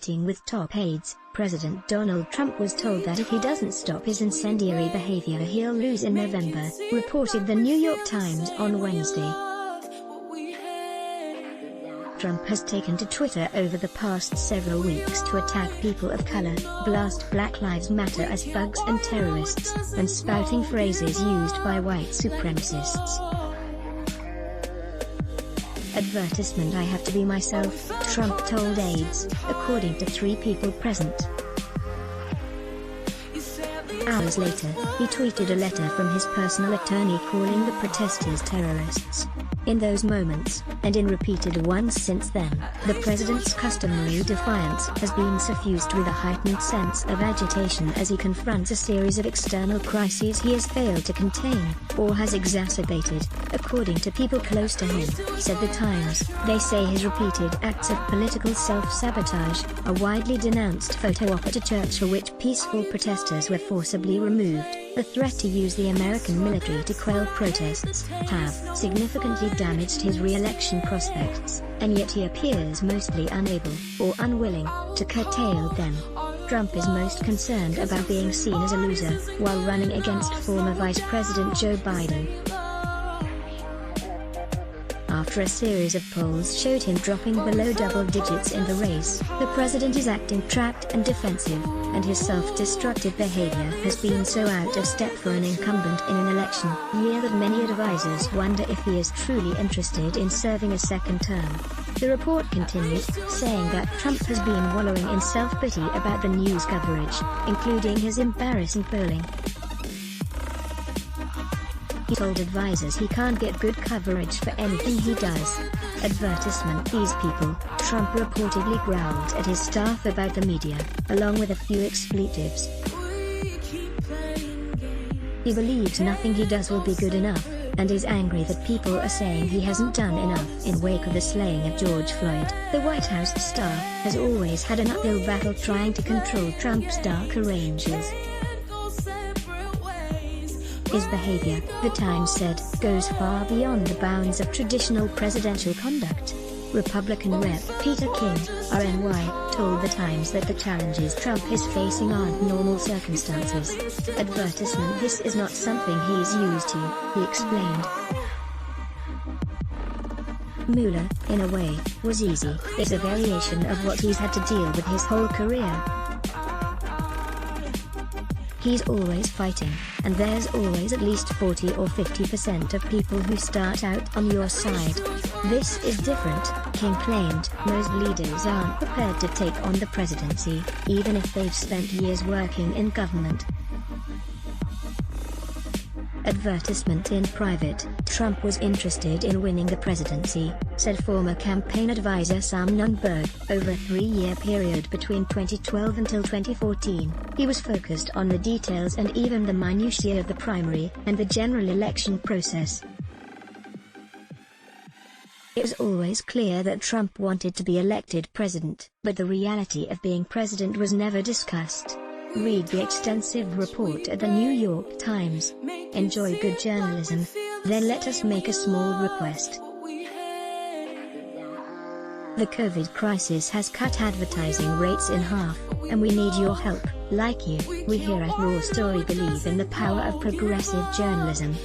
meeting with top aides, President Donald Trump was told that if he doesn't stop his incendiary behavior he'll lose in November, reported the New York Times on Wednesday. Trump has taken to Twitter over the past several weeks to attack people of color, blast Black Lives Matter as thugs and terrorists, and spouting phrases used by white supremacists. Advertisement: I have to be myself, Trump told aides, according to 3 people present. Hours later, he tweeted a letter from his personal attorney calling the protesters terrorists. In those moments, and in repeated ones since then, the president's customary defiance has been suffused with a heightened sense of agitation as he confronts a series of external crises he has failed to contain, or has exacerbated, according to people close to him, said the Times. They say his repeated acts of political self-sabotage, a widely denounced photo op at a church for which peaceful protesters were forcibly removed, the threat to use the American military to quell protests, have significantly damaged his re-election prospects, and yet he appears mostly unable, or unwilling, to curtail them. Trump is most concerned about being seen as a loser, while running against former Vice President Joe Biden. After a series of polls showed him dropping below double digits in the race, the president is acting trapped and defensive, and his self-destructive behavior has been so out of step for an incumbent in an election year that many advisors wonder if he is truly interested in serving a second term. The report continued, saying that Trump has been wallowing in self-pity about the news coverage, including his embarrassing polling. He told advisors he can't get good coverage for anything he does. Advertisement: these people, Trump reportedly growled at his staff about the media, along with a few expletives. He believes nothing he does will be good enough, and is angry that people are saying he hasn't done enough. In wake of the slaying of George Floyd, the White House staff has always had an uphill battle trying to control Trump's darker ranges. His behavior, the Times said, goes far beyond the bounds of traditional presidential conduct. Republican Rep. Peter King, RNY, told the Times that the challenges Trump is facing aren't normal circumstances. Advertisement: this is not something he's used to, he explained. Mueller, in a way, was easy. It's a variation of what he's had to deal with his whole career. He's always fighting, and there's always at least 40 or 50% of people who start out on your side. This is different, King claimed. Most leaders aren't prepared to take on the presidency, even if they've spent years working in government. Advertisement: in private, Trump was interested in winning the presidency, said former campaign advisor Sam Nunberg. Over a 3-year period between 2012 until 2014, he was focused on the details and even the minutiae of the primary and the general election process. It was always clear that Trump wanted to be elected president, but the reality of being president was never discussed. Read the extensive report at the New York Times. Enjoy good journalism. Then let us make a small request. The COVID crisis has cut advertising rates in half, and we need your help. Like you, we here at Raw Story believe in the power of progressive journalism.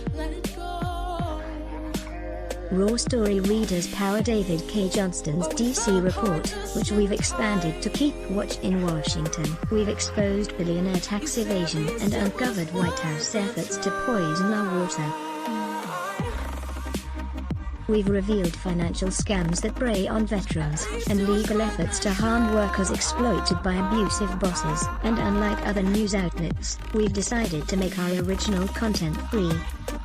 Raw Story readers power David K. Johnston's DC report, which we've expanded to keep watch in Washington. We've exposed billionaire tax evasion and uncovered White House efforts to poison our water. We've revealed financial scams that prey on veterans, and legal efforts to harm workers exploited by abusive bosses. And unlike other news outlets, we've decided to make our original content free.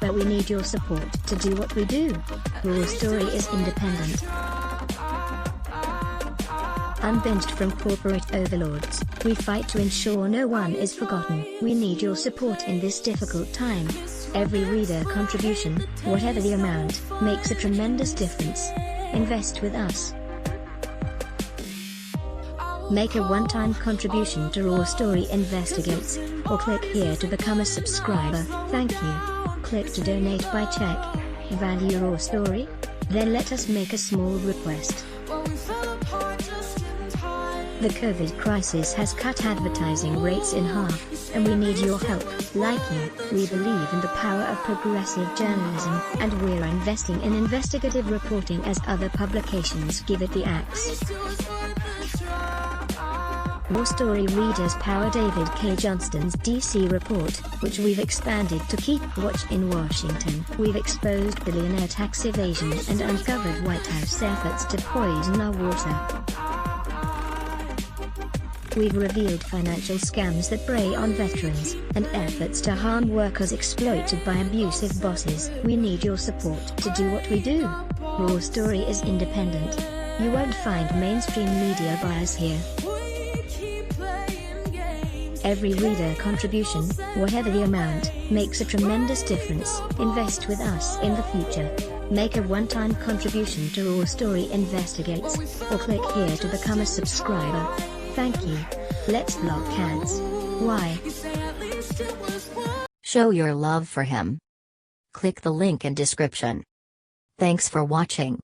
But we need your support to do what we do. Raw Story is independent, unbinged from corporate overlords. We fight to ensure no one is forgotten. We need your support in this difficult time. Every reader contribution, whatever the amount, makes a tremendous difference. Invest with us. Make a one-time contribution to Raw Story Investigates, or click here to become a subscriber. Thank you. Click to donate by check. Value Raw Story? Then let us make a small request. The COVID crisis has cut advertising rates in half, and we need your help. Like you, we believe in the power of progressive journalism, and we're investing in investigative reporting as other publications give it the axe. War Story readers power David K. Johnston's DC report, which we've expanded to keep watch in Washington. We've exposed billionaire tax evasion and uncovered White House efforts to poison our water. We've revealed financial scams that prey on veterans, and efforts to harm workers exploited by abusive bosses. We need your support to do what we do. Raw Story is independent. You won't find mainstream media bias here. Every reader contribution, whatever the amount, makes a tremendous difference. Invest with us in the future. Make a one-time contribution to Raw Story Investigates, or click here to become a subscriber. Thank you. Let's block ads. Why? Show your love for him. Click the link in description. Thanks for watching.